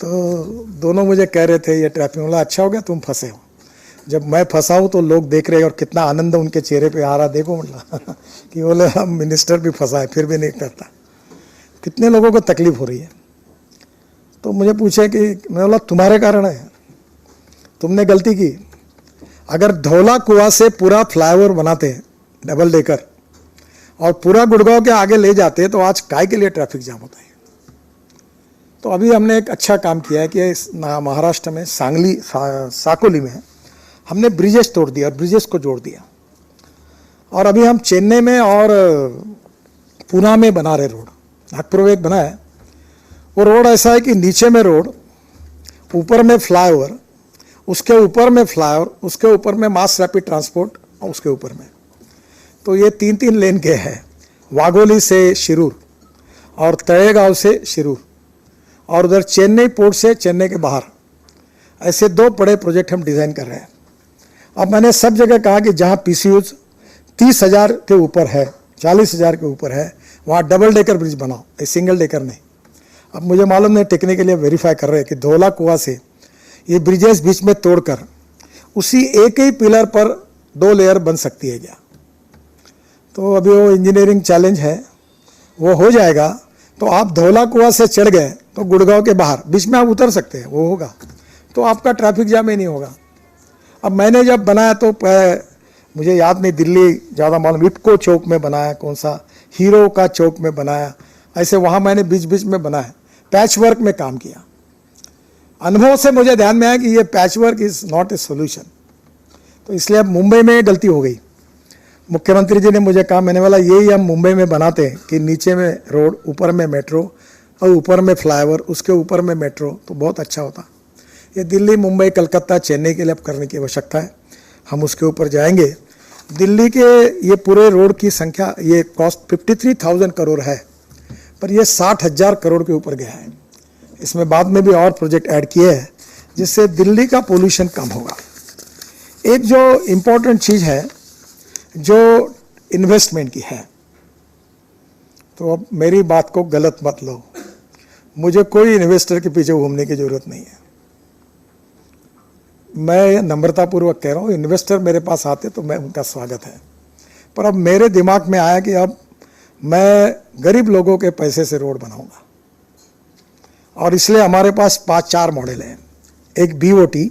तो दोनों मुझे कह रहे थे ये ट्रैफिक, बोला अच्छा हो गया तुम फंसे हो, जब मैं फंसा हूँ तो लोग देख रहे हैं और कितना आनंद उनके चेहरे पे आ रहा, देखो मतलब कि बोले हम मिनिस्टर भी फंसा है फिर भी नहीं करता, कितने लोगों को तकलीफ हो रही है। तो मुझे पूछे कि मैं बोला तुम्हारे कारण है, तुमने गलती की। अगर धौला कुआं से पूरा फ्लाईओवर बनाते डबल डेकर और पूरा गुड़गांव के आगे ले जाते तो आज काय के लिए ट्रैफिक जाम होता है। तो अभी हमने एक अच्छा काम किया है कि महाराष्ट्र में सांगली साकोली में हमने ब्रिजेस तोड़ दिया और ब्रिजेस को जोड़ दिया, और अभी हम चेन्नई में और पुणे में बना रहे रोड। नागपुर में एक बना है, वो रोड ऐसा है कि नीचे में रोड, ऊपर में फ्लाईओवर, उसके ऊपर में फ्लाईओवर, उसके ऊपर में मास रैपिड ट्रांसपोर्ट और उसके ऊपर में, तो ये 3-3 लेन के हैं। वाघोली से शिरूर और तळेगांव से शिरूर और उधर चेन्नई पोर्ट से चेन्नई के बाहर, ऐसे 2 बड़े प्रोजेक्ट हम डिज़ाइन कर रहे हैं। अब मैंने सब जगह कहा कि जहाँ PCUs 30,000 के ऊपर है, 40,000 के ऊपर है, वहाँ डबल डेकर ब्रिज बनाओ, ये सिंगल डेकर नहीं। अब मुझे मालूम नहीं, टेक्निकली वेरीफाई कर रहे हैं कि धौला कुआं से ये ब्रिजेस बीच में तोड़कर उसी एक ही पिलर पर 2 लेयर बन सकती है क्या। तो अभी वो इंजीनियरिंग चैलेंज है, वो हो जाएगा तो आप धौला कुआं से चढ़ गए तो गुड़गांव के बाहर बीच में आप उतर सकते हैं, वो होगा तो आपका ट्रैफिक जाम ही नहीं होगा। अब मैंने जब बनाया तो मुझे याद नहीं, दिल्ली ज़्यादा मालूम, इटको चौक में बनाया, कौन सा हीरो का चौक में बनाया, ऐसे वहाँ मैंने बीच बीच में बनाया, पैच वर्क में काम किया। अनुभव से मुझे ध्यान में आया कि ये patch work is not a solution, तो इसलिए अब मुंबई में गलती हो गई। मुख्यमंत्री जी ने मुझे कहा, मैंने बोला यही हम मुंबई में बनाते हैं कि नीचे में रोड, ऊपर में मेट्रो और ऊपर में फ्लाईओवर, उसके ऊपर में मेट्रो, तो बहुत अच्छा होता। ये दिल्ली, मुंबई, कलकत्ता, चेन्नई के लिए अब करने की आवश्यकता है, हम उसके ऊपर जाएंगे। दिल्ली के ये पूरे रोड की संख्या, ये कॉस्ट 53,000 करोड़ है, पर ये 60,000 करोड़ के ऊपर गया है। इसमें बाद में भी और प्रोजेक्ट ऐड किए हैं जिससे दिल्ली का पोल्यूशन कम होगा। एक जो इम्पोर्टेंट चीज़ है जो इन्वेस्टमेंट की है, तो अब मेरी बात को गलत मत लो, मुझे कोई इन्वेस्टर के पीछे घूमने की ज़रूरत नहीं है। मैं नम्रतापूर्वक कह रहा हूँ, इन्वेस्टर मेरे पास आते तो मैं उनका स्वागत है, पर अब मेरे दिमाग में आया कि अब मैं गरीब लोगों के पैसे से रोड बनाऊंगा, और इसलिए हमारे पास 5-4 मॉडल हैं। एक BOT,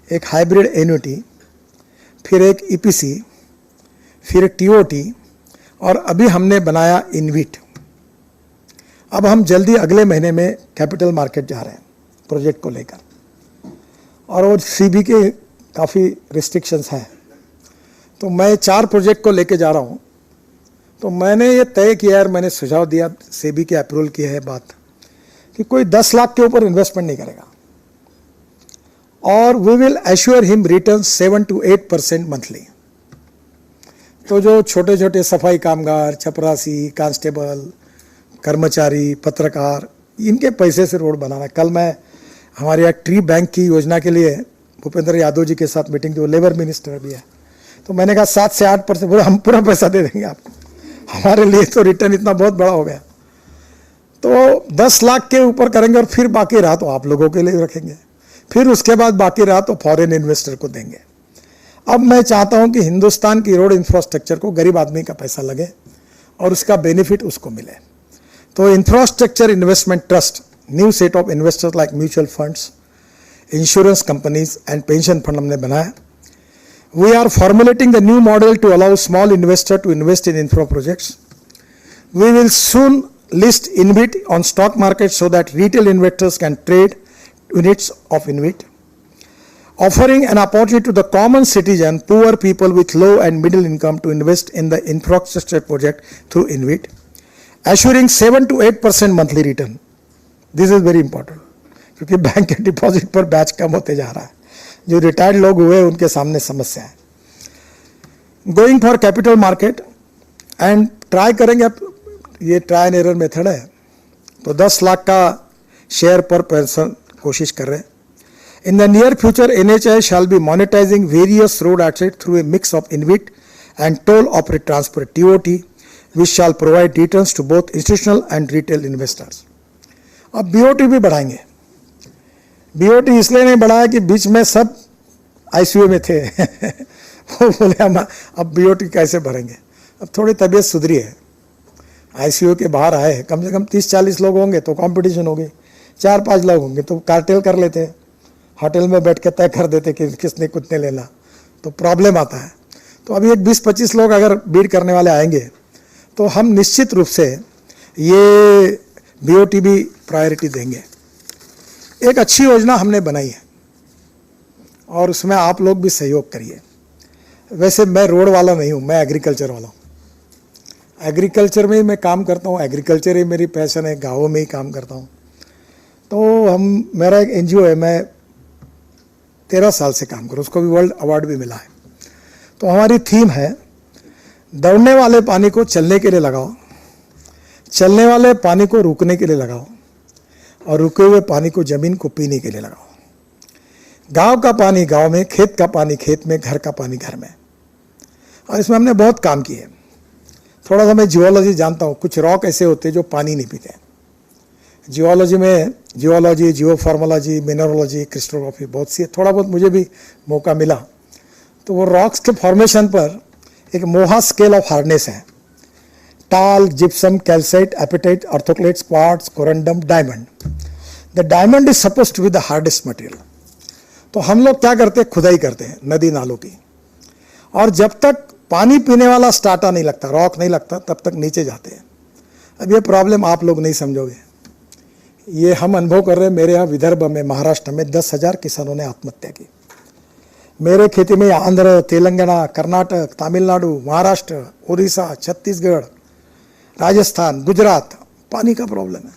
एक हाइब्रिड एन्युटी, फिर एक EPC, फिर एक TOT, और अभी हमने बनाया इनविट। अब हम जल्दी अगले महीने में कैपिटल मार्केट जा रहे हैं प्रोजेक्ट को लेकर, और वो CB के काफ़ी रिस्ट्रिक्शंस हैं, तो मैं 4 प्रोजेक्ट को लेके जा रहा हूँ। तो मैंने ये तय किया है, मैंने सुझाव दिया, SEBI के अप्रूवल की है बात, कि कोई 10 लाख के ऊपर इन्वेस्टमेंट नहीं करेगा, और we will assure him return 7 to 8% monthly. तो जो छोटे छोटे सफाई कामगार, चपरासी, कांस्टेबल, कर्मचारी, पत्रकार, इनके पैसे से रोड बनाना है। कल मैं हमारे यहाँ ट्री बैंक की योजना के लिए भूपेंद्र यादव जी के साथ मीटिंग, जो लेबर मिनिस्टर भी है, तो मैंने कहा 7 से 8% बोले हम पूरा पैसा दे देंगे आपको, हमारे लिए तो रिटर्न इतना बहुत बड़ा हो गया। तो 10 लाख के ऊपर करेंगे और फिर बाकी रहा तो आप लोगों के लिए रखेंगे, फिर उसके बाद बाकी रहा तो फॉरेन इन्वेस्टर को देंगे। अब मैं चाहता हूं कि हिंदुस्तान की रोड इंफ्रास्ट्रक्चर को गरीब आदमी का पैसा लगे और उसका बेनिफिट उसको मिले। तो infrastructure investment trust, new set of investors like mutual funds, insurance companies and pension fund हमने बनाया। We are formulating the new model to allow small investor to invest in infra projects. We will soon list InvIT on stock market so that retail investors can trade units of InvIT, offering an opportunity to the common citizen, poor people with low and middle income to invest in the infrastructure project through InvIT, assuring 7 to 8% monthly return. This is very important, क्योंकि bank के deposit पर ब्याज कम होते जा रहा है, जो retired लोग हुए उनके सामने समस्या है। Going for capital market and try करेंगे, ये ट्राई एंड एरर मेथड है, तो 10 लाख का शेयर पर पर्सन कोशिश कर रहे हैं। In the near future NHAI shall be monetizing various road asset through a mix of InvIT and toll operate transport TOT, which shall provide returns to both institutional and retail investors. अब BOT भी बढ़ाएंगे, BOT इसलिए नहीं बढ़ा है कि बीच में सब आईसीयू में थे वो बोले हम अब बीओटी कैसे भरेंगे। अब थोड़ी तबीयत सुधरी है, आईसीयू के बाहर आए, कम से कम 30-40 लोग होंगे तो कंपटीशन होगी, 4-5 लोग होंगे तो कार्टेल कर लेते, होटल में बैठ के तय कर देते कि किसने कितने लेना, तो प्रॉब्लम आता है। तो अभी एक 20-25 लोग अगर बीड करने वाले आएंगे तो हम निश्चित रूप से ये बीओटी भी प्रायोरिटी देंगे। एक अच्छी योजना हमने बनाई है और उसमें आप लोग भी सहयोग करिए। वैसे मैं रोड वाला नहीं हूँ, मैं एग्रीकल्चर वाला हूँ, एग्रीकल्चर में ही मैं काम करता हूँ, एग्रीकल्चर ही मेरी पैशन है, गाँवों में ही काम करता हूँ। तो मेरा एक एनजीओ है, मैं 13 साल से काम करूँ, उसको भी वर्ल्ड अवार्ड भी मिला है। तो हमारी थीम है दौड़ने वाले पानी को चलने के लिए लगाओ, चलने वाले पानी को रुकने के लिए लगाओ और रुके हुए पानी को ज़मीन को पीने के लिए लगाओ। गांव का पानी गांव में, खेत का पानी खेत में, घर का पानी घर में। और इसमें हमने बहुत काम किए। थोड़ा सा मैं जियोलॉजी जानता हूँ, कुछ रॉक ऐसे होते हैं जो पानी नहीं पीते। जियोलॉजी में जियोलॉजी, जियोफार्मोलॉजी, मिनरोलॉजी, क्रिस्टोग्राफी बहुत सी है, थोड़ा बहुत मुझे भी मौका मिला। तो वो रॉक्स के फॉर्मेशन पर एक मोहा स्केल ऑफ हार्डनेस है, talc, gypsum, calcite, apatite, orthoclase, quartz, corundum, diamond. The diamond is suppose to be the hardest material. तो हम लोग क्या करते हैं, खुदाई करते हैं नदी नालों की, और जब तक पानी पीने वाला स्टार्टा नहीं लगता, रॉक नहीं लगता, तब तक नीचे जाते हैं। अब ये प्रॉब्लम आप लोग नहीं समझोगे, ये हम अनुभव कर रहे हैं। मेरे यहाँ विदर्भ में, महाराष्ट्र में 10,000 किसानों ने आत्महत्या की। मेरे खेती में आंध्र, तेलंगाना, कर्नाटक, तमिलनाडु, महाराष्ट्र, उड़ीसा, छत्तीसगढ़, राजस्थान, गुजरात पानी का प्रॉब्लम है।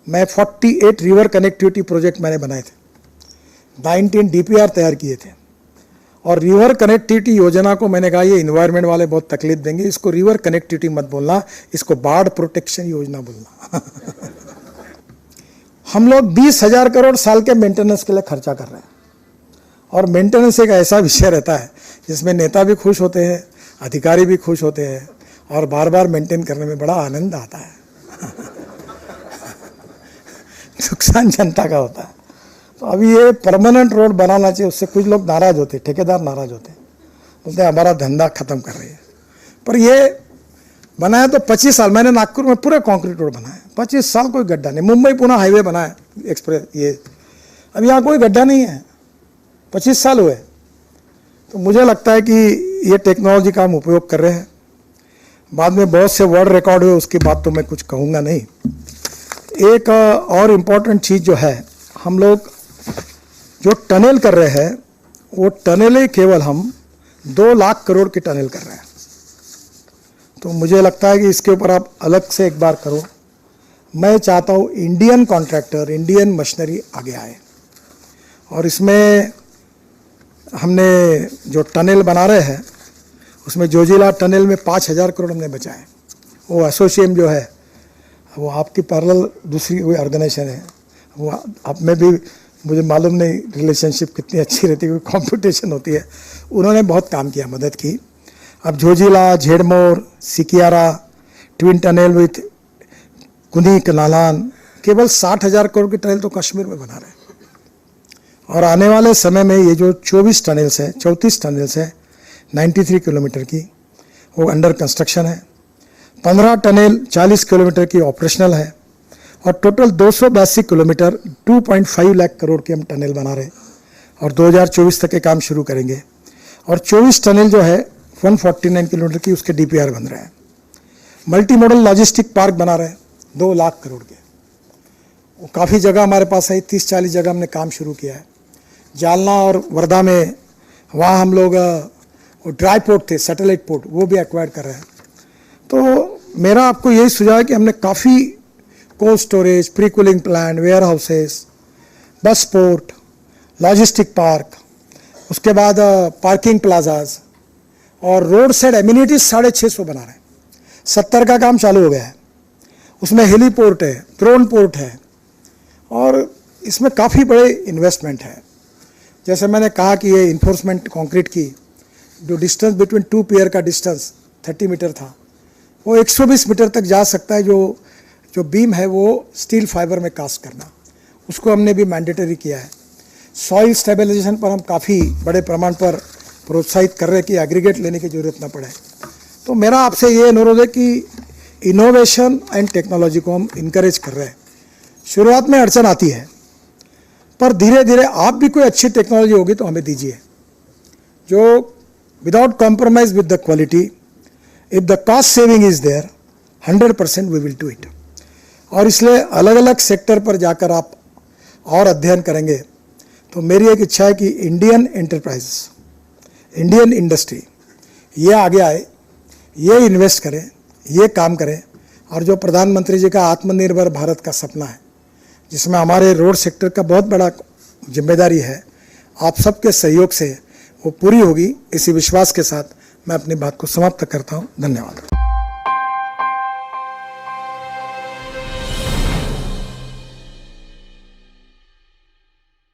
मैं 48 रिवर कनेक्टिविटी प्रोजेक्ट मैंने बनाए थे, 19 डीपीआर तैयार किए थे। और रिवर कनेक्टिविटी योजना को मैंने कहा ये इन्वायरमेंट वाले बहुत तकलीफ देंगे, इसको रिवर कनेक्टिविटी मत बोलना, इसको बाढ़ प्रोटेक्शन योजना बोलना। हम लोग 20,000 करोड़ साल के मेंटेनेंस के लिए खर्चा कर रहे हैं। और मेंटेनेंस एक ऐसा विषय रहता है जिसमें नेता भी खुश होते हैं, अधिकारी भी खुश होते हैं, और बार बार मेंटेन करने में बड़ा आनंद आता है। नुकसान जनता का होता है। तो अभी ये परमानेंट रोड बनाना चाहिए, उससे कुछ लोग नाराज होते, ठेकेदार नाराज होते, बोलते हमारा धंधा खत्म कर रही है। पर ये बनाया तो 25 साल, मैंने नागपुर में पूरे कंक्रीट रोड बनाया, 25 साल कोई गड्ढा नहीं। मुंबई पुणे हाईवे बनाया एक्सप्रेस, ये अब यहाँ कोई गड्ढा नहीं है, 25 साल हुए। तो मुझे लगता है कि ये टेक्नोलॉजी का हम उपयोग कर रहे हैं। बाद में बहुत से वर्ल्ड रिकॉर्ड हुए, उसकी बात तो मैं कुछ कहूँगा नहीं। एक और इम्पॉर्टेंट चीज़ जो है, हम लोग जो टनल कर रहे हैं वो टनलें केवल हम 2 लाख करोड़ की टनल कर रहे हैं। तो मुझे लगता है कि इसके ऊपर आप अलग से एक बार करो। मैं चाहता हूँ इंडियन कॉन्ट्रैक्टर, इंडियन मशीनरी आगे आए, और इसमें हमने जो टनल बना रहे हैं उसमें जोजिला टनल में 5,000 करोड़ हमने बचाए। वो एसोसिएम जो है वो आपकी पैरेलल दूसरी कोई ऑर्गेनाइजेशन है, वो आप में भी मुझे मालूम नहीं रिलेशनशिप कितनी अच्छी रहती है, कंपटीशन होती है। उन्होंने बहुत काम किया, मदद की। अब Zoji La, झेड़मोर, सिकियारा, twin tunnel with Kunik, नालान, केवल 60,000 करोड़ की टनल तो कश्मीर में बना रहे हैं। और आने वाले समय में ये जो 34 टनल्स है, 93 किलोमीटर की, वो अंडर कंस्ट्रक्शन है। 15 टनल 40 किलोमीटर की ऑपरेशनल है, और टोटल 282 किलोमीटर 2.5 लाख करोड़ की हम टनल बना रहे हैं, और 2024 तक के काम शुरू करेंगे। और 24 टनल जो है 149 किलोमीटर की, उसके डीपीआर बन रहे हैं। मल्टी मॉडल लॉजिस्टिक पार्क बना रहे हैं 2 लाख करोड़ के, वो काफ़ी जगह हमारे पास है, 30-40 जगह हमने काम शुरू किया है। जालना और वर्धा में, वहाँ हम लोग ड्राई पोर्ट थे, सैटेलाइट पोर्ट, वो भी एक्वायर कर रहे हैं। तो मेरा आपको यही सुझाव है कि हमने काफ़ी cold storage, pre cooling plant, warehouses, bus port, logistic park, उसके बाद पार्किंग प्लाजाज और रोड साइड एमिनिटीज 650 बना रहे हैं। 70 का काम चालू हो गया है। उसमें हेलीपोर्ट है, ड्रोन पोर्ट है, और इसमें काफ़ी बड़े इन्वेस्टमेंट है। जैसे मैंने कहा कि ये इन्फोर्समेंट कंक्रीट की जो डिस्टेंस बिटवीन 2 पियर का डिस्टेंस 30 मीटर था, वो 120 मीटर तक जा सकता है। जो बीम है वो स्टील फाइबर में कास्ट करना, उसको हमने भी मैंडेटरी किया है। सॉइल स्टेबलाइजेशन पर हम काफ़ी बड़े प्रमाण पर प्रोत्साहित कर रहे हैं कि एग्रीगेट लेने की ज़रूरत ना पड़े। तो मेरा आपसे ये अनुरोध है कि इनोवेशन एंड टेक्नोलॉजी को हम इनकरेज कर रहे हैं। शुरुआत में अड़चन आती है, पर धीरे धीरे आप भी कोई अच्छी टेक्नोलॉजी होगी तो हमें दीजिए, जो without compromise with the quality, if the cost saving is there 100% we will do it. और इसलिए अलग अलग सेक्टर पर जाकर आप और अध्ययन करेंगे तो मेरी एक इच्छा है कि इंडियन एंटरप्राइज, इंडियन इंडस्ट्री ये आगे आए, ये इन्वेस्ट करें, ये काम करें। और जो प्रधानमंत्री जी का आत्मनिर्भर भारत का सपना है, जिसमें हमारे रोड सेक्टर का बहुत बड़ा जिम्मेदारी है, आप सबके सहयोग से वो पूरी होगी। इसी विश्वास के साथ मैं अपनी बात को समाप्त करता हूँ। धन्यवाद।